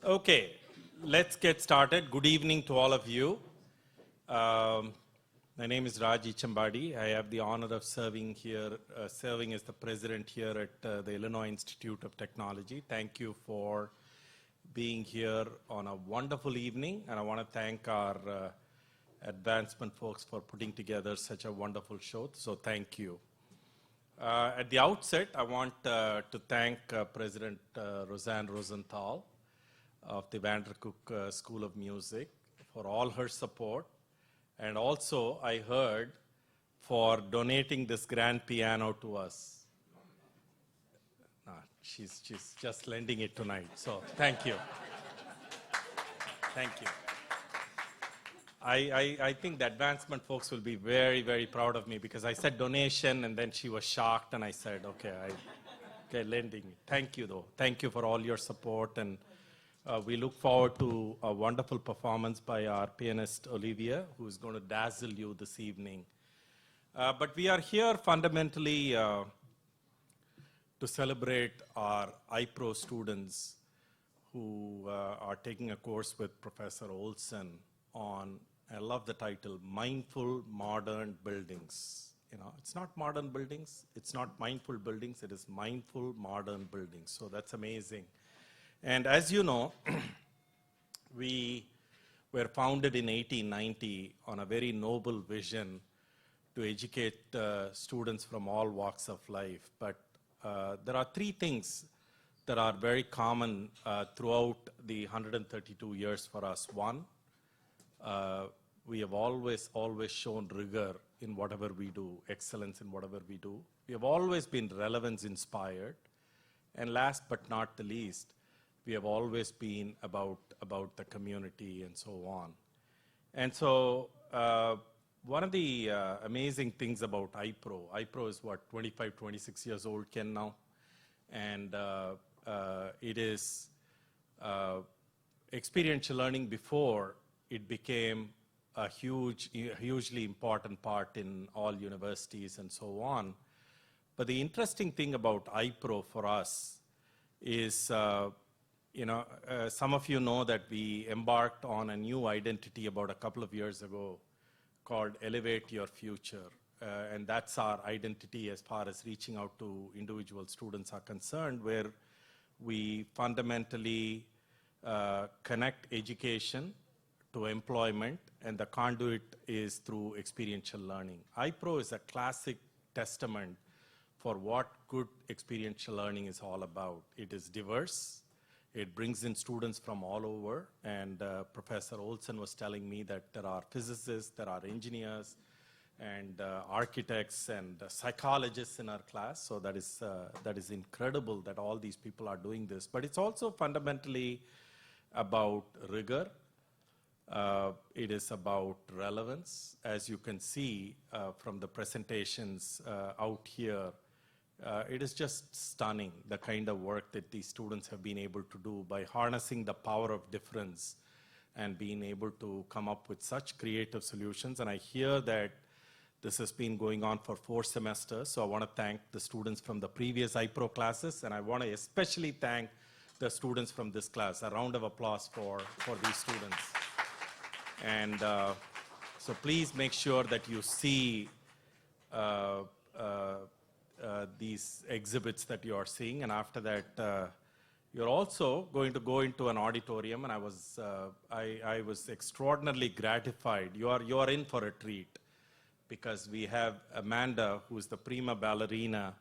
Okay, let's get started. Good evening to all of you. My name is Raj Chambadi. I have the honor of serving as the president here at the Illinois Institute of Technology. Thank you for being here on a wonderful evening, and I want to thank our advancement folks for putting together such a wonderful show, so thank you. At the outset, I want to thank President Roseanne Rosenthal of the VanderCook School of Music for all her support, and also I heard for donating this grand piano to us. She's just lending it tonight, so thank you. Thank you. I think the advancement folks will be very, very proud of me because I said donation and then she was shocked and I said, okay, lending it. Thank you though. Thank you for all your support, and we look forward to a wonderful performance by our pianist Olivia, who is going to dazzle you this evening. But we are here fundamentally to celebrate our IPRO students who are taking a course with Professor Olson on, I love the title, Mindful Modern Buildings. You know, it's not modern buildings, it's not mindful buildings, it is mindful modern buildings. So that's amazing. And as you know, we were founded in 1890 on a very noble vision to educate students from all walks of life. But there are three things that are very common throughout the 132 years for us. One, we have always shown rigor in whatever we do, excellence in whatever we do. We have always been relevance inspired. And last but not the least, we have always been about the community and so on. And so one of the amazing things about IPRO is what, 25, 26 years old, Ken, now? And it is experiential learning before it became a hugely important part in all universities and so on. But the interesting thing about IPRO for us is, some of you know that we embarked on a new identity about a couple of years ago called Elevate Your Future. And that's our identity as far as reaching out to individual students are concerned, where we fundamentally connect education to employment, and the conduit is through experiential learning. IPRO is a classic testament for what good experiential learning is all about. It is diverse. It brings in students from all over, and Professor Olson was telling me that there are physicists, there are engineers, and architects and psychologists in our class. So that is incredible that all these people are doing this. But it's also fundamentally about rigor. It is about relevance. As you can see from the presentations out here, it is just stunning, the kind of work that these students have been able to do by harnessing the power of difference and being able to come up with such creative solutions. And I hear that this has been going on for 4 semesters, so I want to thank the students from the previous IPRO classes, and I want to especially thank the students from this class. A round of applause for these students. And so please make sure that you see these exhibits that you are seeing, and after that you're also going to go into an auditorium, and I was extraordinarily gratified. You are in for a treat, because we have Amanda, who is the prima ballerina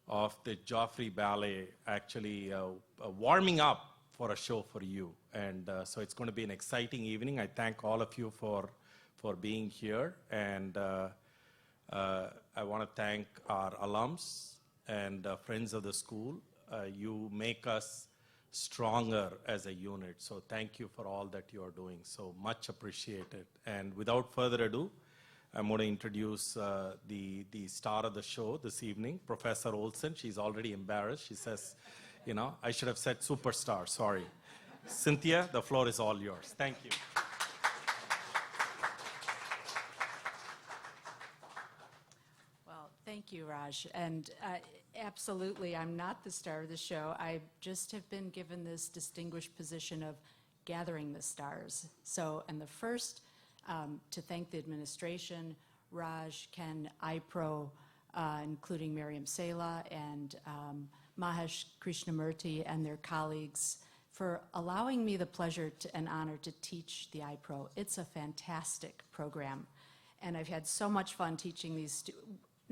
of the Joffrey Ballet, actually warming up for a show for you. And so it's going to be an exciting evening. I thank all of you for being here, and I want to thank our alums and friends of the school. You make us stronger as a unit, so thank you for all that you are doing. So much appreciated. And without further ado, I'm going to introduce the star of the show this evening, Professor Olson. She's already embarrassed. She says, I should have said superstar, sorry. Cynthia, the floor is all yours. Thank you. Well, thank Thank you, Raj. And absolutely, I'm not the star of the show. I just have been given this distinguished position of gathering the stars. So, and the first, to thank the administration, Raj, Ken, IPRO, including Miriam Sela and Mahesh Krishnamurti and their colleagues for allowing me the pleasure and honor to teach the IPRO. It's a fantastic program. And I've had so much fun teaching these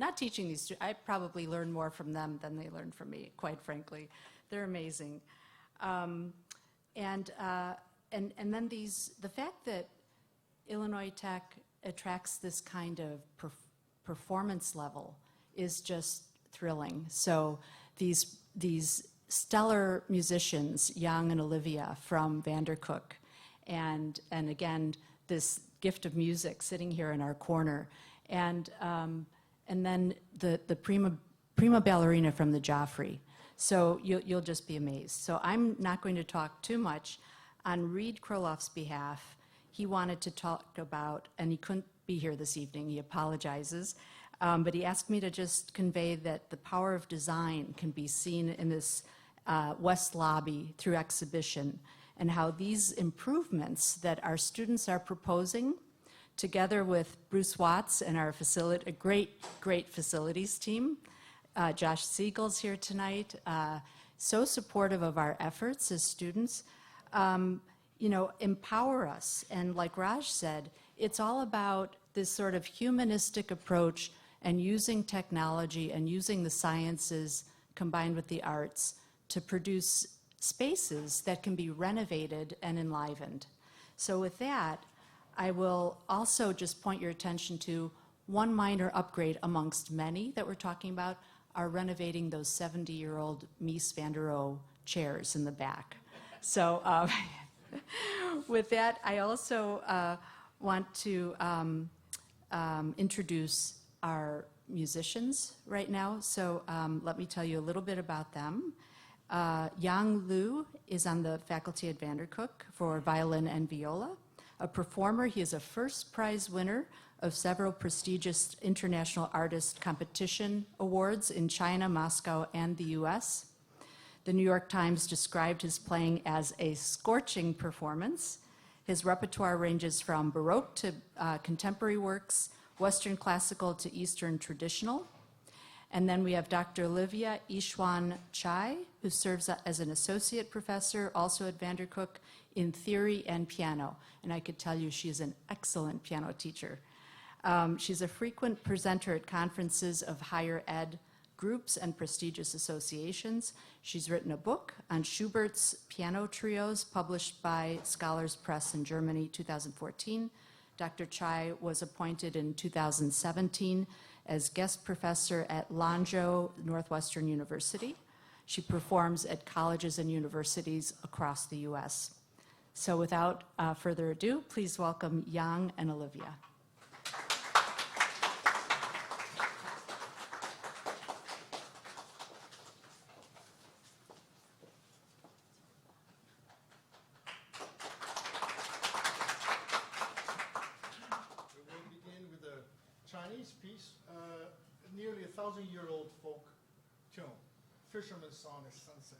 not teaching these students. I probably learn more from them than they learn from me, quite frankly. They're amazing. And then the fact that Illinois Tech attracts this kind of performance level is just thrilling. So these stellar musicians, Yang and Olivia from VanderCook, and again, this gift of music sitting here in our corner, and then the prima ballerina from the Joffrey. So you'll just be amazed. So I'm not going to talk too much. On Reed Kroloff's behalf, he wanted to talk about, and he couldn't be here this evening, he apologizes, but he asked me to just convey that the power of design can be seen in this West Lobby through exhibition, and how these improvements that our students are proposing, together with Bruce Watts and our a great facilities team, Josh Siegel's here tonight, so supportive of our efforts as students, empower us. And like Raj said, it's all about this sort of humanistic approach and using technology and using the sciences combined with the arts to produce spaces that can be renovated and enlivened. So with that, I will also just point your attention to one minor upgrade amongst many that we're talking about, are renovating those 70-year-old Mies van der Rohe chairs in the back. So with that, I also want to introduce our musicians right now. So let me tell you a little bit about them. Yang Liu is on the faculty at VanderCook for violin and viola. A performer, he is a first prize winner of several prestigious international artist competition awards in China, Moscow, and the US. The New York Times described his playing as a scorching performance. His repertoire ranges from Baroque to contemporary works, Western classical to Eastern traditional. And then we have Dr. Olivia Ishwan Chai, who serves as an associate professor, also at VanderCook, in theory and piano. And I could tell you she's an excellent piano teacher. She's a frequent presenter at conferences of higher ed groups and prestigious associations. She's written a book on Schubert's piano trios, published by Scholars Press in Germany, 2014. Dr. Chai was appointed in 2017 as guest professor at Lanzhou Northwestern University. She performs at colleges and universities across the US. So without further ado, please welcome Yang and Olivia. Chinese piece, nearly 1,000-year-old folk tune, Fisherman's Song at Sunset.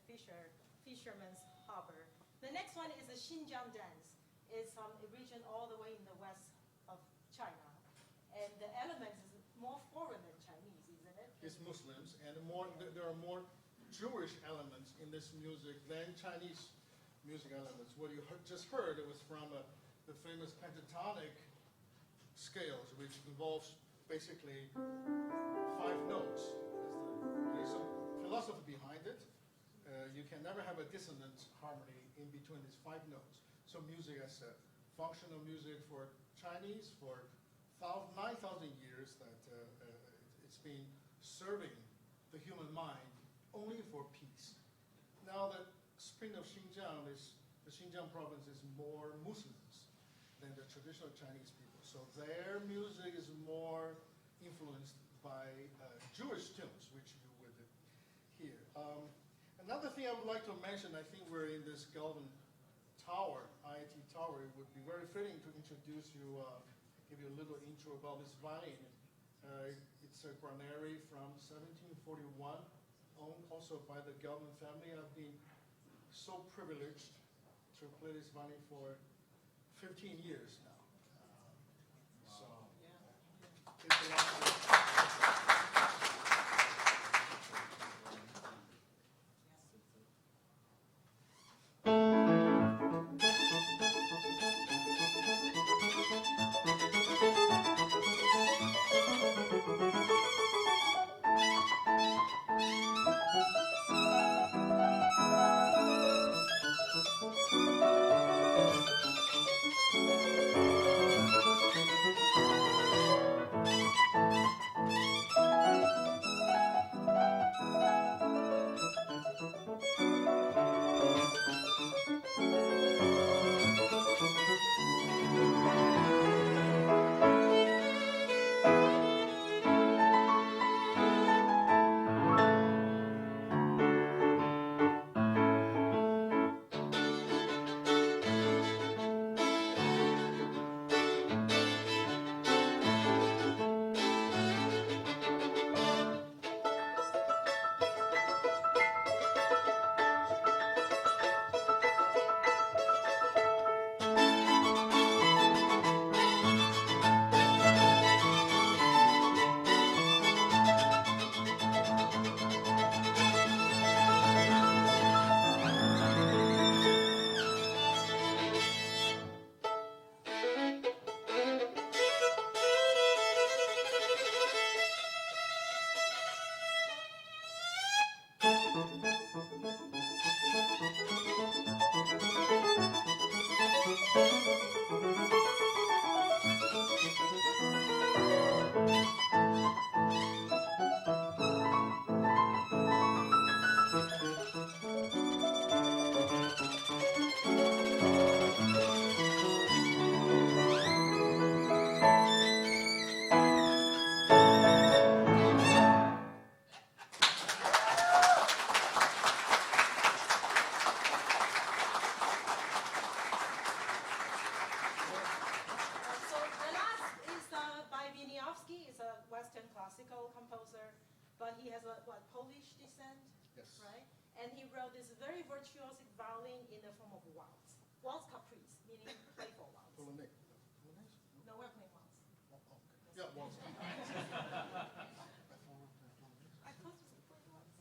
Fisherman's Harbor. The next one is the Xinjiang dance. It's a region all the way in the west of China. And the element is more foreign than Chinese, isn't it? It's Muslims, and there are more Jewish elements in this music than Chinese music elements. What you just heard, it was from the famous pentatonic scales, which involves basically 5 notes. There's some philosophy behind it. You can never have a dissonant harmony in between these 5 notes. So music as a functional music for Chinese for 9,000 years that it's been serving the human mind only for peace. Now the spring of Xinjiang the Xinjiang province is more Muslims than the traditional Chinese people. So their music is more influenced by Jewish tunes, which you would hear. Another thing I would like to mention, I think we're in this Galvin Tower, IIT Tower. It would be very fitting to introduce you, give you a little intro about this violin. It's a granary from 1741, owned also by the Galvin family. I've been so privileged to play this violin for 15 years now. So it's a long time. But he has a Polish descent, Yes. right? And he wrote this very virtuosic violin in the form of waltz. Waltz caprice, meaning playful waltz. Polonaise. No, we're playing waltz. Yeah, waltz. I thought it was playing waltz.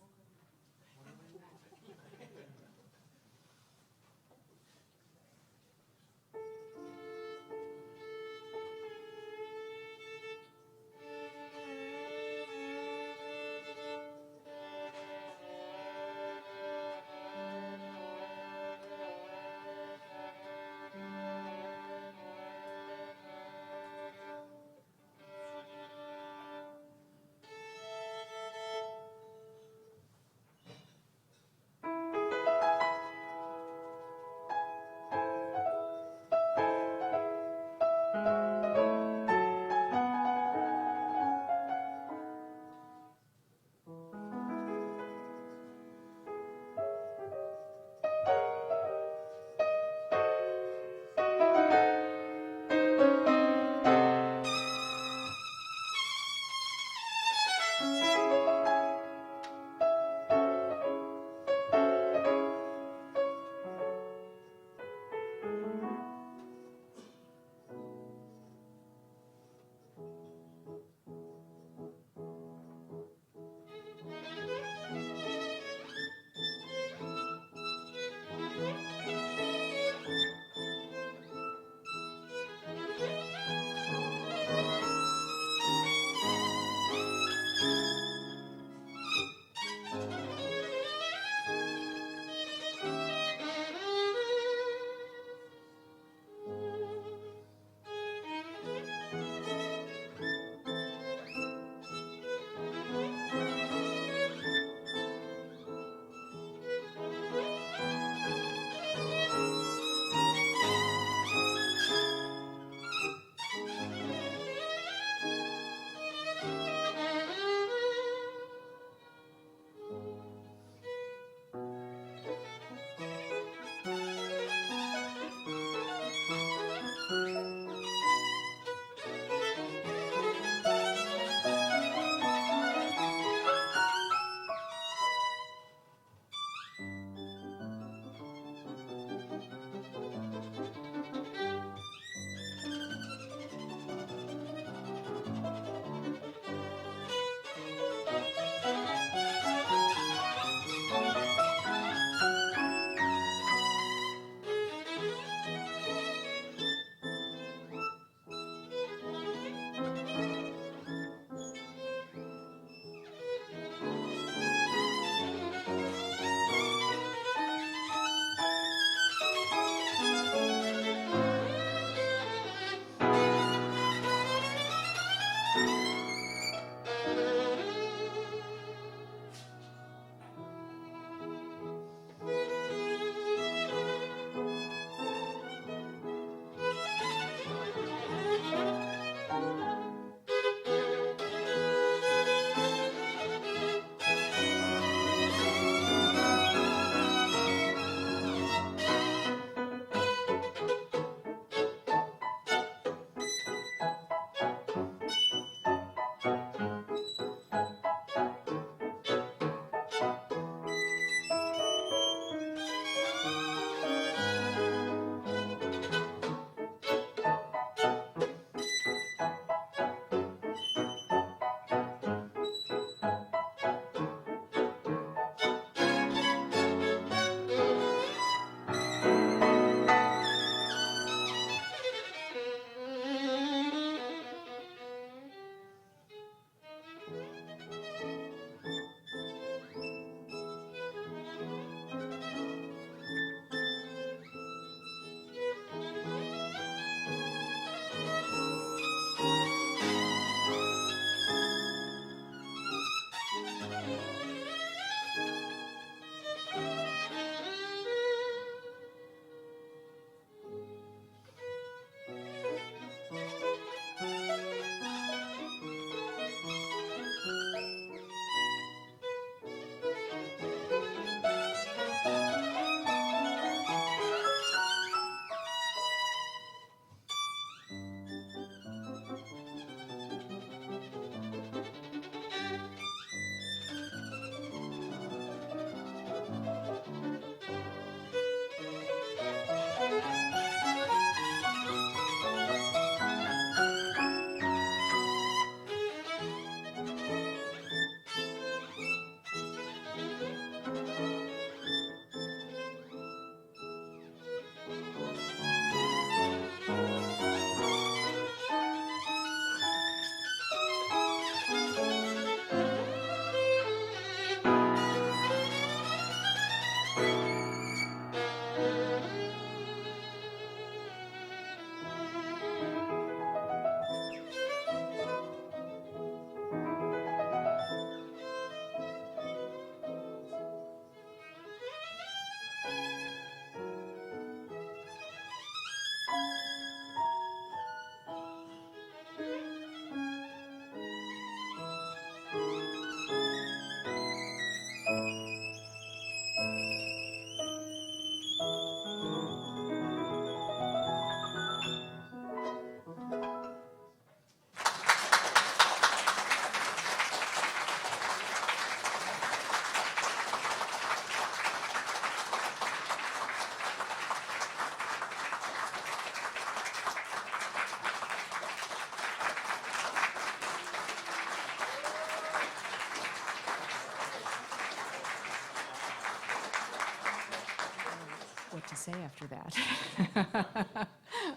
to say after that.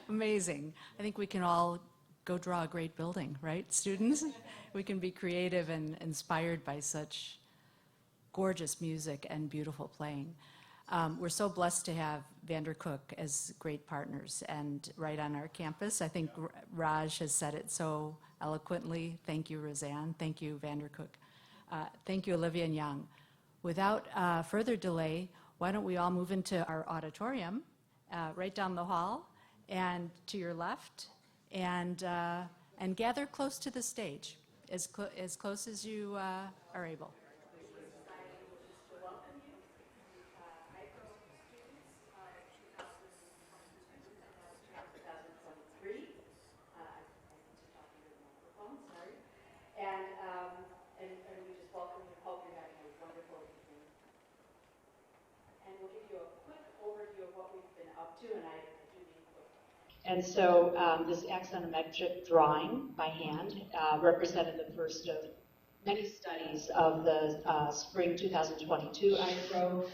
Amazing. I think we can all go draw a great building, right, students? We can be creative and inspired by such gorgeous music and beautiful playing. We're so blessed to have VanderCook as great partners and right on our campus. I think Raj has said it so eloquently. Thank you, Roseanne. Thank you, VanderCook. Thank you, Olivia and Young. Without further delay, why don't we all move into our auditorium right down the hall and to your left, and gather close to the stage, as close as you are able. And we just welcome you, hope you're having a wonderful evening. And we'll give you a quick overview of what we've been up to, and I do need quick. And so this axonometric drawing by hand represented the first of many studies of the spring 2022 IPRO,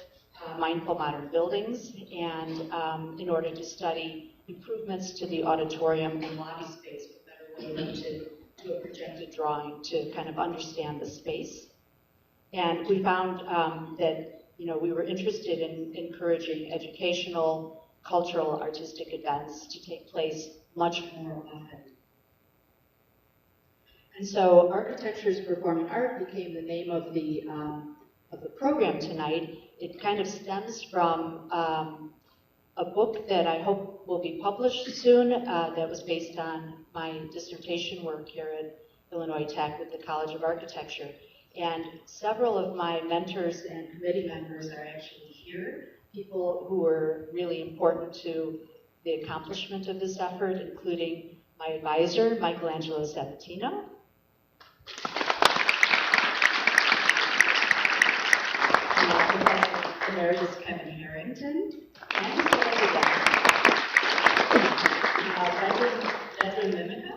Mindful Modern Buildings, and in order to study improvements to the auditorium and lobby space, what better way than to do a projected drawing to kind of understand the space. And we found that we were interested in encouraging educational, cultural, artistic events to take place much more often. And so Architecture's Performing Art became the name of the program tonight. It kind of stems from a book that I hope will be published soon that was based on my dissertation work here at Illinois Tech with the College of Architecture. And several of my mentors and committee members are actually here, people who were really important to the accomplishment of this effort, including my advisor, Michelangelo Sabatino. Emeritus Kevin Harrington, and Bedouin Mimica.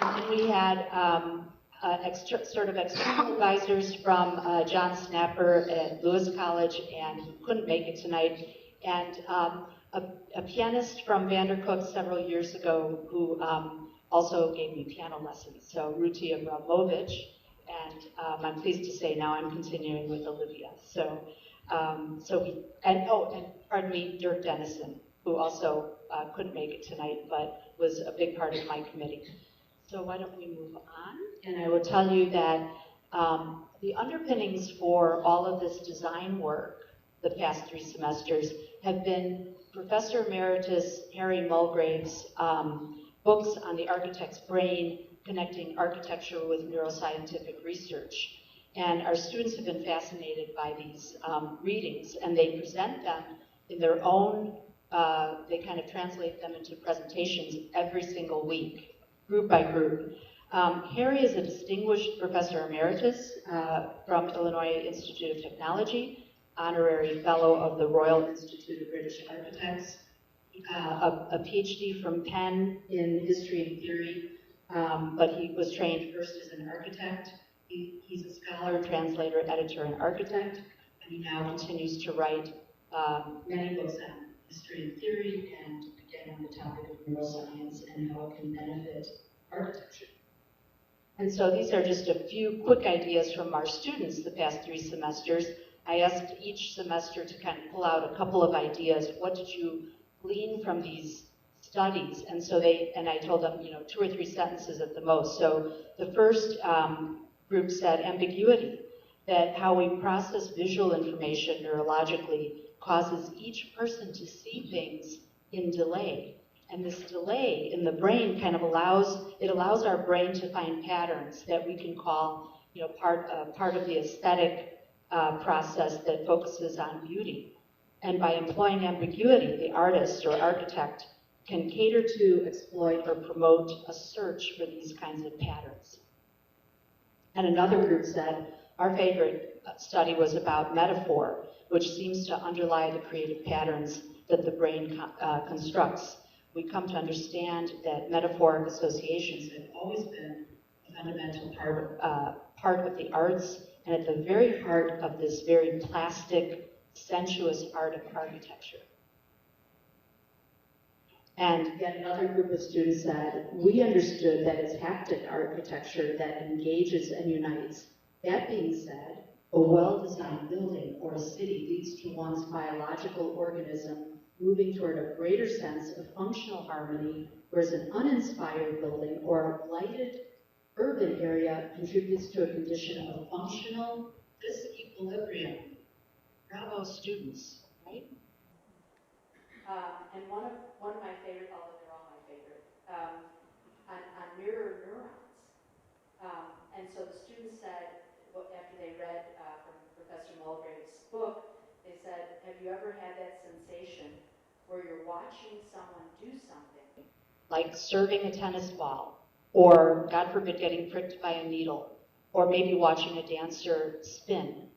And then we had external advisors from John Snapper at Lewis College, and who couldn't make it tonight, and a pianist from VanderCook several years ago who also gave me piano lessons, so Ruti Abramovich. And I'm pleased to say now I'm continuing with Olivia. And pardon me, Dirk Dennison, who also couldn't make it tonight, but was a big part of my committee. So why don't we move on? And I will tell you that the underpinnings for all of this design work the past 3 semesters have been Professor Emeritus Harry Mulgrave's books on the architect's brain, connecting architecture with neuroscientific research. And our students have been fascinated by these readings, and they present them in their own, they kind of translate them into presentations every single week, group by group. Harry is a distinguished professor emeritus from Illinois Institute of Technology, honorary fellow of the Royal Institute of British Architects, a PhD from Penn in history and theory, but he was trained first as an architect. He's a scholar, translator, editor, and architect, and he now continues to write many books on history and theory, and again on the topic of neuroscience and how it can benefit architecture. And so these are just a few quick ideas from our students the past 3 semesters. I asked each semester to kind of pull out a couple of ideas. What did you glean from these studies? And so I told them, 2 or 3 sentences at the most. So the first group said ambiguity, that how we process visual information neurologically causes each person to see things in delay. And this delay in the brain kind of allows our brain to find patterns that we can call, part of the aesthetic process that focuses on beauty. And by employing ambiguity, the artist or architect can cater to, exploit, or promote a search for these kinds of patterns. And another group said, our favorite study was about metaphor, which seems to underlie the creative patterns that the brain constructs. We come to understand that metaphoric associations have always been a fundamental part of the arts and at the very heart of this very plastic, sensuous art of architecture. And yet another group of students said, we understood that it's haptic architecture that engages and unites. That being said, a well-designed building or a city leads to one's biological organism moving toward a greater sense of functional harmony, whereas an uninspired building or a blighted urban area contributes to a condition of functional disequilibrium. Bravo, students, right? And one of my favorite, although they're all my favorite, on mirror neurons. And so the students said, after they read from Professor Mulgrave's book, they said, have you ever had that sensation where you're watching someone do something, like serving a tennis ball, or, God forbid, getting pricked by a needle, or maybe watching a dancer spin,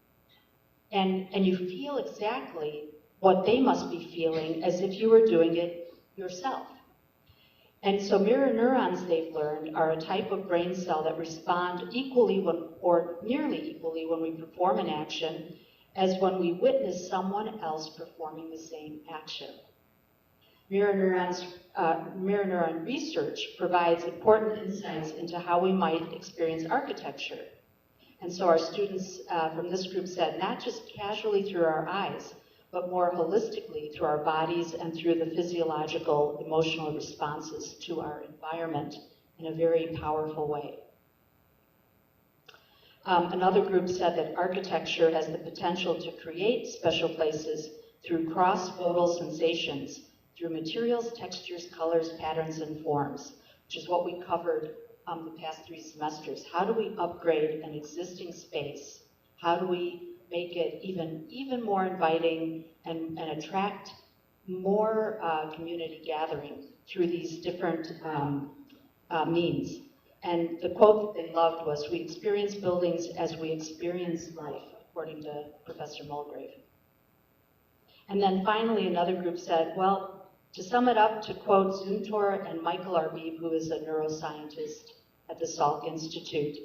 and you feel exactly what they must be feeling as if you were doing it yourself. And so mirror neurons, they've learned, are a type of brain cell that respond equally or nearly equally when we perform an action as when we witness someone else performing the same action. Mirror neuron research provides important insights into how we might experience architecture. And so our students from this group said, not just casually through our eyes, but more holistically through our bodies and through the physiological, emotional responses to our environment in a very powerful way. Another group said that architecture has the potential to create special places through cross-modal sensations, through materials, textures, colors, patterns, and forms, which is what we covered the past 3 semesters. How do we upgrade an existing space? How do we make it even more inviting and attract more community gathering through these different means? And the quote that they loved was, we experience buildings as we experience life, according to Professor Mulgrave. And then finally, another group said, well, to sum it up, to quote Zumthor and Michael Arbib, who is a neuroscientist at the Salk Institute,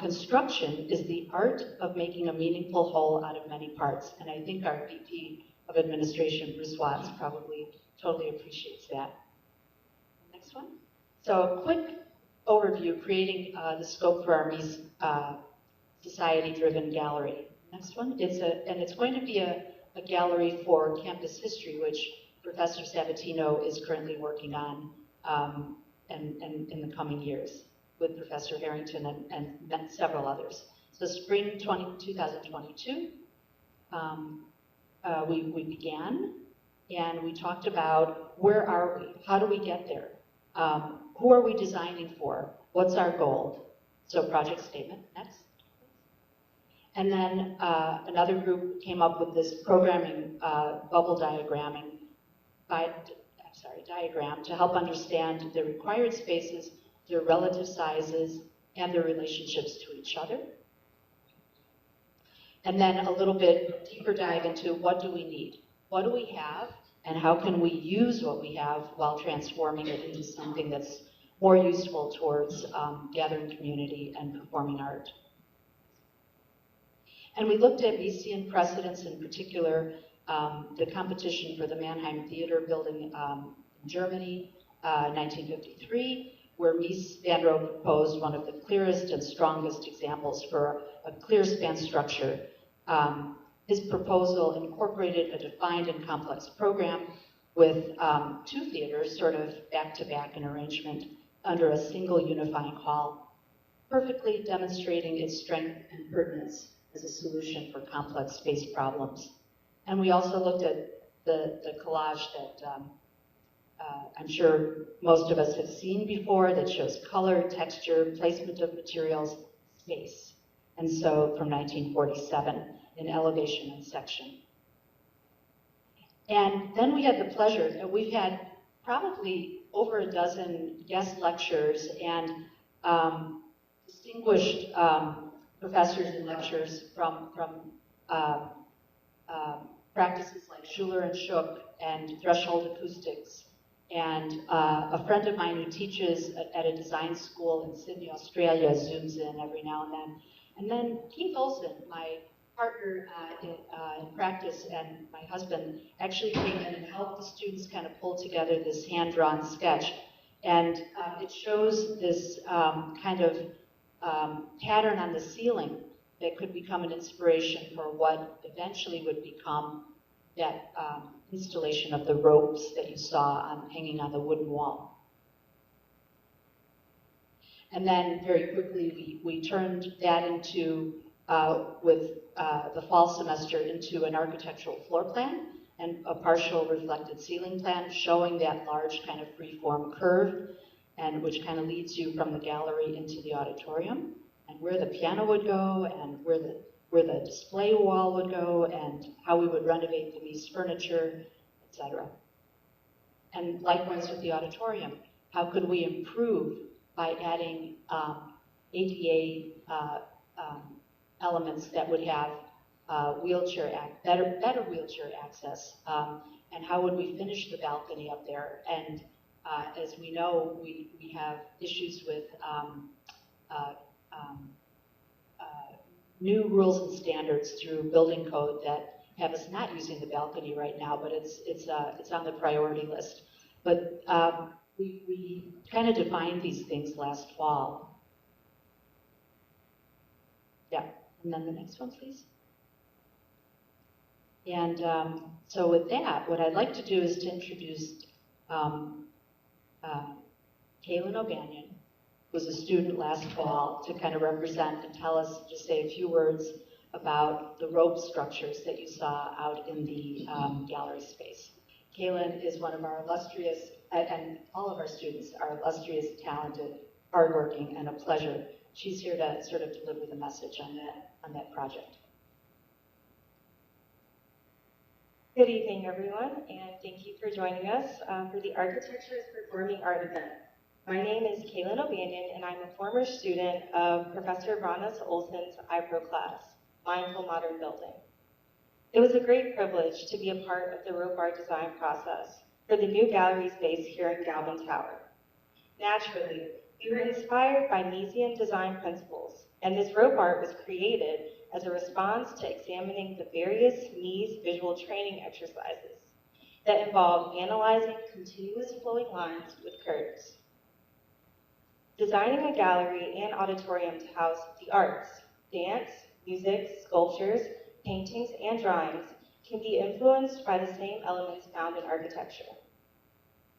construction is the art of making a meaningful whole out of many parts. And I think our VP of Administration, Bruce Watts, probably totally appreciates that. Next one. So a quick overview, creating the scope for our Mies society-driven gallery. Next one. It's going to be a gallery for campus history, which Professor Sabatino is currently working on and in the coming years with Professor Harrington and several others. So spring 2022, we began, and we talked about where are we? How do we get there? Who are we designing for? What's our goal? So project statement, next. And then another group came up with this programming bubble diagram to help understand the required spaces, their relative sizes, and their relationships to each other. And then a little bit deeper dive into what do we need? What do we have? And how can we use what we have while transforming it into something that's more useful towards gathering community and performing art? And we looked at Miesian precedents, in particular, the competition for the Mannheim Theater building in Germany, 1953, where Mies van Roo proposed one of the clearest and strongest examples for a clear span structure. His proposal incorporated a defined and complex program with 2 theaters sort of back-to-back in arrangement under a single unifying hall, perfectly demonstrating its strength and pertinence as a solution for complex space problems. And we also looked at the collage that I'm sure most of us have seen before, that shows color, texture, placement of materials, space. And so from 1947, in elevation and section. And then we had the pleasure, and we've had probably over a dozen guest lectures and distinguished professors and lecturers from practices like Schuler and Shook and Threshold Acoustics And a friend of mine who teaches at a design school in Sydney, Australia, zooms in every now and then. And then Keith Olson, my partner in practice and my husband, actually came in and helped the students kind of pull together this hand-drawn sketch. And it shows this kind of pattern on the ceiling that could become an inspiration for what eventually would become that installation of the ropes that you saw hanging on the wooden wall. And then very quickly we turned that into, with the fall semester, into an architectural floor plan and a partial reflected ceiling plan showing that large kind of free-form curve, and which kind of leads you from the gallery into the auditorium, and where the piano would go, and where the display wall would go, and how we would renovate the Mies furniture, etc. And likewise with the auditorium, how could we improve by adding ADA elements that would have better wheelchair access, and how would we finish the balcony up there? And as we know, we have issues with new rules and standards through building code that have us not using the balcony right now, but it's on the priority list. But we kind of defined these things last fall. Yeah, and then the next one, please. And so with that, what I'd like to do is to introduce Kaylin O'Banion, who was a student last fall, to kind of represent and tell us, just say a few words about the rope structures that you saw out in the gallery space. Kaylin is one of our illustrious, and all of our students are illustrious, talented, hardworking, and a pleasure. She's here to sort of deliver the message on that project. Good evening, everyone, and thank you for joining us for the Architecture is Performing Art event. My name is Kaylin O'Banion, and I'm a former student of Professor Rana Olson's IPRO class, Mindful Modern Building. It was a great privilege to be a part of the rope art design process for the new gallery space here at Galvin Tower. Naturally, we were inspired by Miesian design principles, and this rope art was created as a response to examining the various Mies visual training exercises that involve analyzing continuous flowing lines with curves. Designing a gallery and auditorium to house the arts, dance, music, sculptures, paintings, and drawings can be influenced by the same elements found in architecture.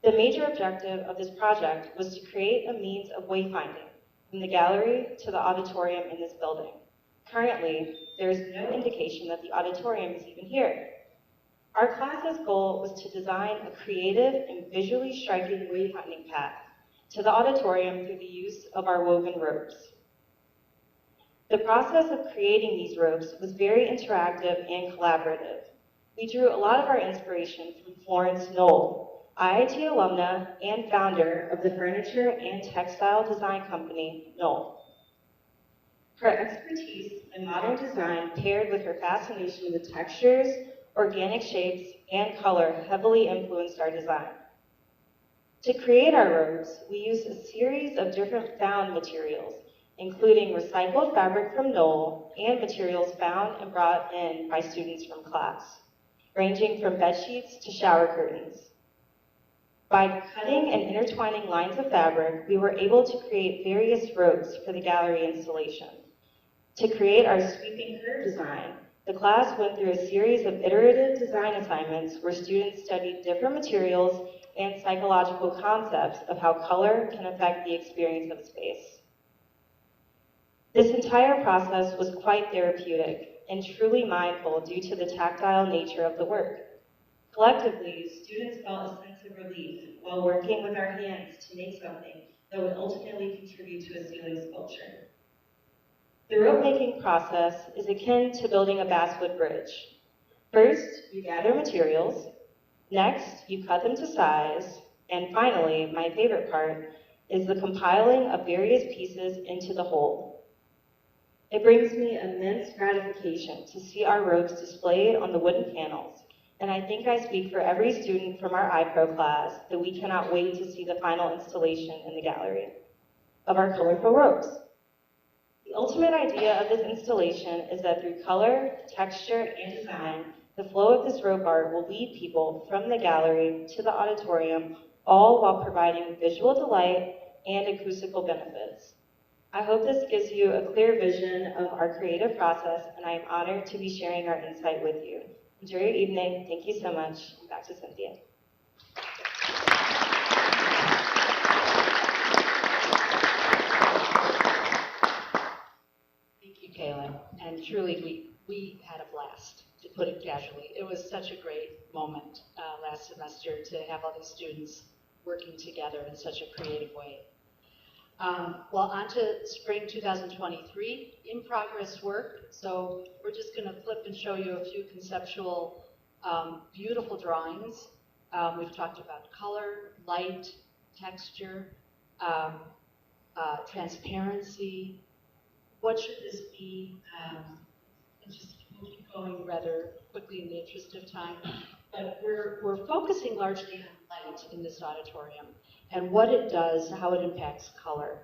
The major objective of this project was to create a means of wayfinding from the gallery to the auditorium in this building. Currently, there is no indication that the auditorium is even here. Our class's goal was to design a creative and visually striking wayfinding path to the auditorium through the use of our woven ropes. The process of creating these ropes was very interactive and collaborative. We drew a lot of our inspiration from Florence Knoll, IIT alumna and founder of the furniture and textile design company, Knoll. Her expertise in modern design paired with her fascination with textures, organic shapes, and color heavily influenced our design. To create our robes, we used a series of different found materials, including recycled fabric from Knoll and materials found and brought in by students from class, ranging from bed sheets to shower curtains. By cutting and intertwining lines of fabric, we were able to create various ropes for the gallery installation. To create our sweeping curve design, the class went through a series of iterative design assignments where students studied different materials and psychological concepts of how color can affect the experience of a space. This entire process was quite therapeutic and truly mindful due to the tactile nature of the work. Collectively, students felt a sense of relief while working with our hands to make something that would ultimately contribute to a ceiling sculpture. The rope-making process is akin to building a basswood bridge. First, you gather materials. Next, you cut them to size. And finally, my favorite part, is the compiling of various pieces into the whole. It brings me immense gratification to see our ropes displayed on the wooden panels And I think I speak for every student from our IPRO class that we cannot wait to see the final installation in the gallery of our colorful robes. The ultimate idea of this installation is that through color, texture, and design, the flow of this robe art will lead people from the gallery to the auditorium, all while providing visual delight and acoustical benefits. I hope this gives you a clear vision of our creative process, and I am honored to be sharing our insight with you. Enjoy your evening. Thank you so much. Back to Cynthia. Thank you, Kaylin. And truly, we had a blast, to put it casually. It was such a great moment last semester to have all these students working together in such a creative way. Well, on to spring 2023, in progress work. So we're just going to flip and show you a few conceptual, beautiful drawings. We've talked about color, light, texture, transparency. What should this be? And just we'll keep going rather quickly in the interest of time. But we're focusing largely on light in this auditorium and what it does, how it impacts color.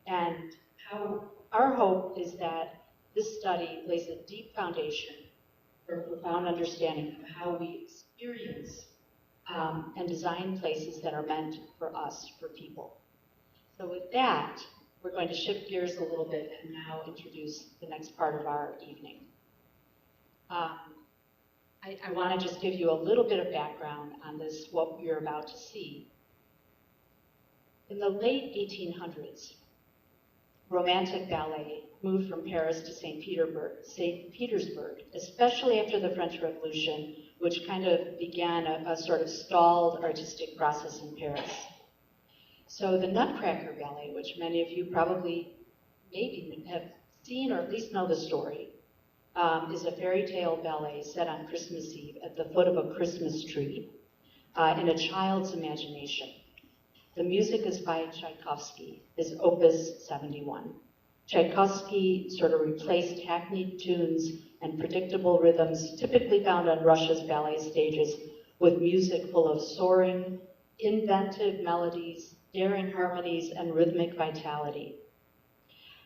And how our hope is that this study lays a deep foundation for a profound understanding of how we experience and design places that are meant for us, for people. So with that, we're going to shift gears a little bit and now introduce the next part of our evening. I want to just give you a little bit of background on this, what you're about to see. In the late 1800s, Romantic ballet moved from Paris to St. Petersburg, especially after the French Revolution, which kind of began a sort of stalled artistic process in Paris. So the Nutcracker Ballet, which many of you probably maybe have seen or at least know the story, is a fairy tale ballet set on Christmas Eve at the foot of a Christmas tree in a child's imagination. The music is by Tchaikovsky, his Opus 71. Tchaikovsky sort of replaced hackneyed tunes and predictable rhythms typically found on Russia's ballet stages with music full of soaring, inventive melodies, daring harmonies, and rhythmic vitality.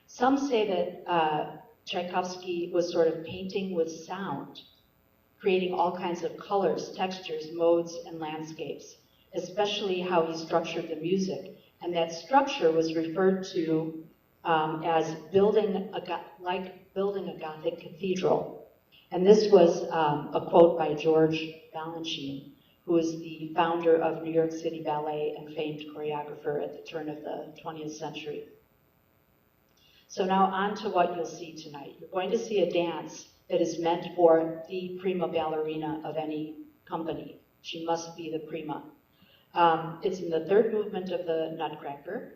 Some say that Tchaikovsky was sort of painting with sound, creating all kinds of colors, textures, modes, and landscapes, especially how he structured the music. And that structure was referred to as building a Gothic cathedral. And this was a quote by George Balanchine, who is the founder of New York City Ballet and famed choreographer at the turn of the 20th century. So now on to what you'll see tonight. You're going to see a dance that is meant for the prima ballerina of any company. She must be the prima. It's in the third movement of the Nutcracker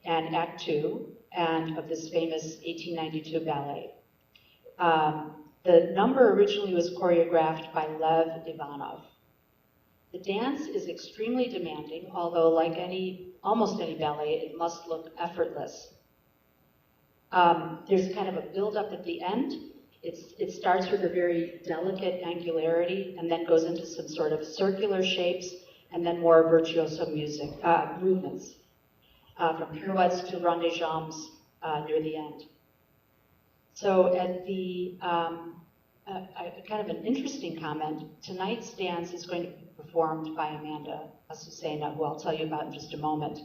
and Act 2 and of this famous 1892 ballet. The number originally was choreographed by Lev Ivanov. The dance is extremely demanding, although like almost any ballet, it must look effortless. There's kind of a build-up at the end. It starts with a very delicate angularity and then goes into some sort of circular shapes and then more virtuoso movements, from pirouettes to rond de jambes near the end. So at the, kind of an interesting comment, tonight's dance is going to be performed by Amanda Assucena, who I'll tell you about in just a moment.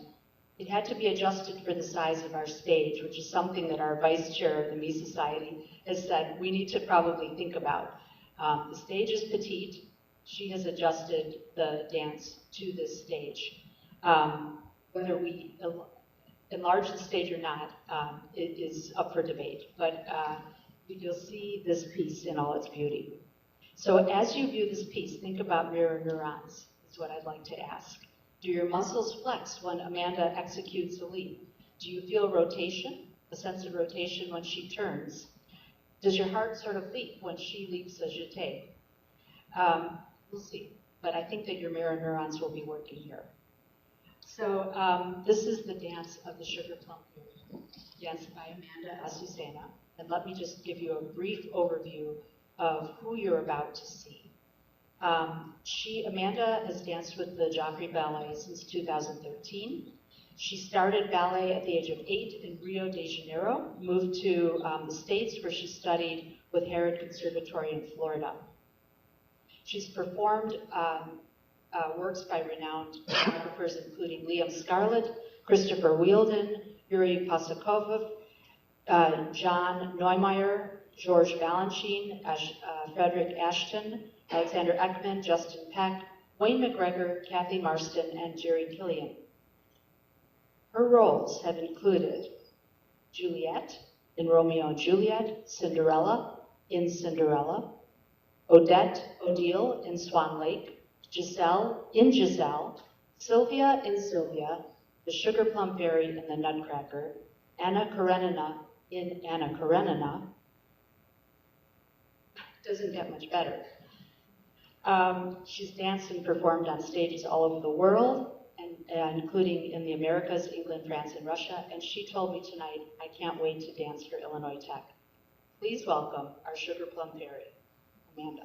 It had to be adjusted for the size of our stage, which is something that our vice chair of the Mies Society has said we need to probably think about. The stage is petite. She has adjusted the dance to this stage. Whether we enlarge the stage or not, it is up for debate. But you'll see this piece in all its beauty. So as you view this piece, think about mirror neurons, is what I'd like to ask. Do your muscles flex when Amanda executes a leap? Do you feel rotation, a sense of rotation when she turns? Does your heart sort of leap when she leaps a jeté? We'll see, but I think that your mirror neurons will be working here. So this is the dance of the Sugar Plum Period, danced by Amanda Assucena. And let me just give you a brief overview of who you're about to see. Amanda has danced with the Joffrey Ballet since 2013. She started ballet at the age of 8 in Rio de Janeiro, moved to the States where she studied with Herod Conservatory in Florida. She's performed works by renowned choreographers including Liam Scarlett, Christopher Wheeldon, Yuri Pasakov, John Neumeier, George Balanchine, Frederick Ashton, Alexander Ekman, Justin Peck, Wayne McGregor, Kathy Marston, and Jerry Killian. Her roles have included Juliet in Romeo and Juliet, Cinderella in Cinderella, Odette Odile in Swan Lake, Giselle in Giselle, Sylvia in Sylvia, the Sugar Plum Fairy in the Nutcracker, Anna Karenina in Anna Karenina. Doesn't get much better. She's danced and performed on stages all over the world, and including in the Americas, England, France, and Russia. And she told me tonight, I can't wait to dance for Illinois Tech. Please welcome our Sugar Plum Fairy, Amanda.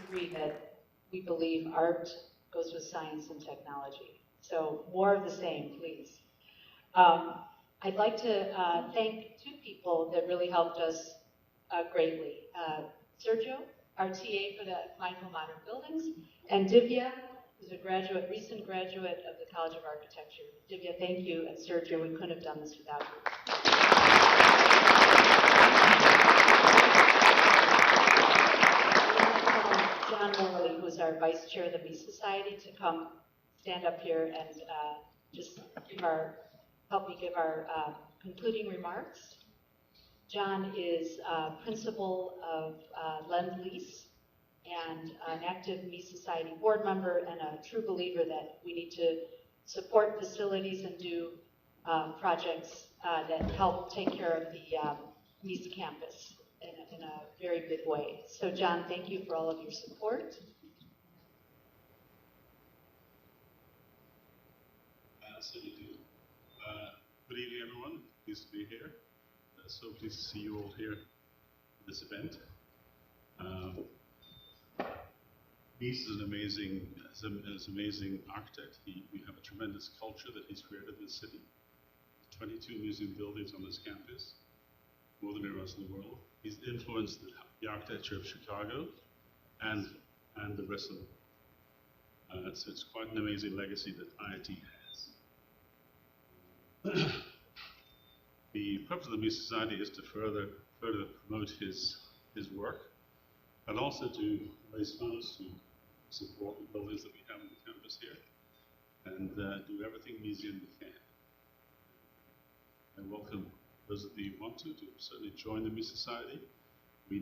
Agree that we believe art goes with science and technology. So more of the same, please. I'd like to thank two people that really helped us greatly. Sergio, our TA for the Mindful Modern Buildings, and Divya, who's a recent graduate of the College of Architecture. Divya, thank you, and Sergio, we couldn't have done this without you. John Morley, who is our Vice Chair of the Mies Society, to come stand up here and just help me give our concluding remarks. John is principal of Lend Lease and an active Mies Society board member and a true believer that we need to support facilities and do projects that help take care of the Mies campus in a very big way. So John, thank you for all of your support. Absolutely. Good evening, everyone. Pleased to be here. So pleased to see you all here at this event. Mies is an amazing architect. We have a tremendous culture that he's created in the city. 22 museum buildings on this campus, more than anywhere else in the world. He's influenced the architecture of Chicago and the rest of the world. So it's quite an amazing legacy that IIT has. The purpose of the Mies Society is to further promote his work, and also to raise funds to support the buildings that we have on the campus here, and do everything museum we can. I welcome those of you who want to certainly join the Mies Society. We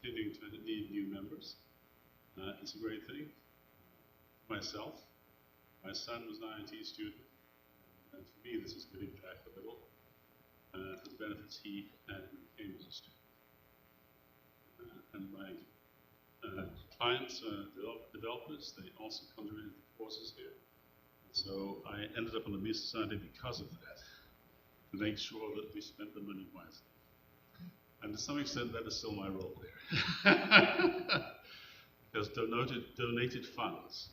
continuing to need new members. It's a great thing. Myself, my son was an IIT student, and for me this is giving back a little for the benefits he had when he came as a student. And my clients, developers, they also come to the courses here. So I ended up on the Mies Society because of that, to make sure that we spent the money wisely. And to some extent, that is still my role there. Because donated funds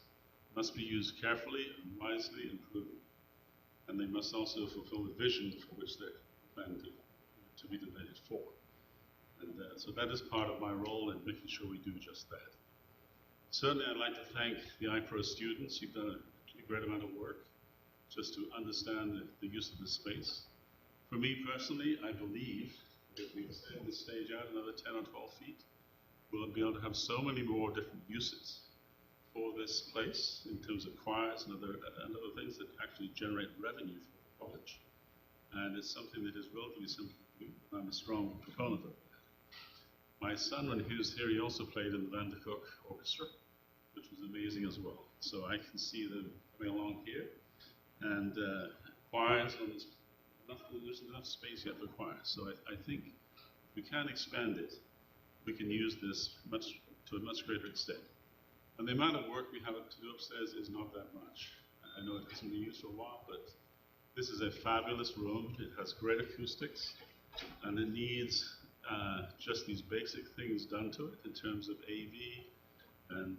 must be used carefully and wisely and prudently. And they must also fulfill the vision for which they're planned to be donated for. And so that is part of my role in making sure we do just that. Certainly, I'd like to thank the IPRO students. You've done a great amount of work just to understand the use of the space. For me personally, I believe if we extend the stage out another 10 or 12 feet, we'll be able to have so many more different uses for this place in terms of choirs and other things that actually generate revenue for the college. And it's something that is relatively simple to do. I'm a strong proponent of it. My son, when he was here, he also played in the VanderCook Orchestra, which was amazing as well. So I can see them coming along here. And choirs, there's enough space yet for choirs. So I think if we can expand it, we can use this to a much greater extent. And the amount of work we have to do upstairs is not that much. I know it hasn't been used for a while, but this is a fabulous room. It has great acoustics, and it needs just these basic things done to it in terms of AV and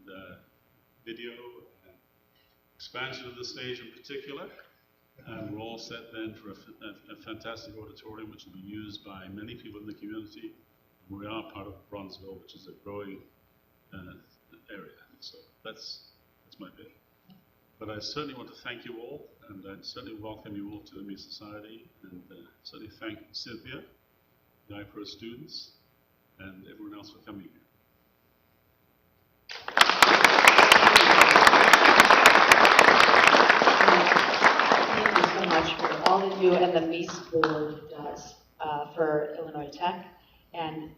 video and expansion of the stage in particular. And we're all set then for a fantastic auditorium which will be used by many people in the community. We are part of Bronzeville, which is a growing area. So that's my bit. But I certainly want to thank you all, and I certainly welcome you all to the Mies Society, and certainly thank Cynthia, the IPRO students, and everyone else for coming here. Thank you so much for all that you and the Mies board does for Illinois Tech, and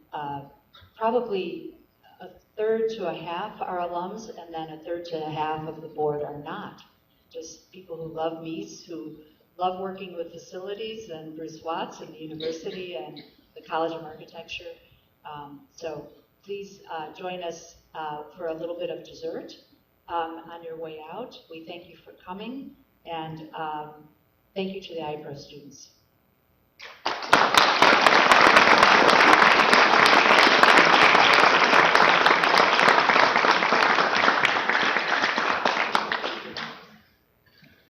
probably a third to a half are alums, and then a third to a half of the board are not. Just people who love Mies, who love working with facilities, and Bruce Watts and the university and the College of Architecture. So please join us for a little bit of dessert on your way out. We thank you for coming, and thank you to the IPRO students.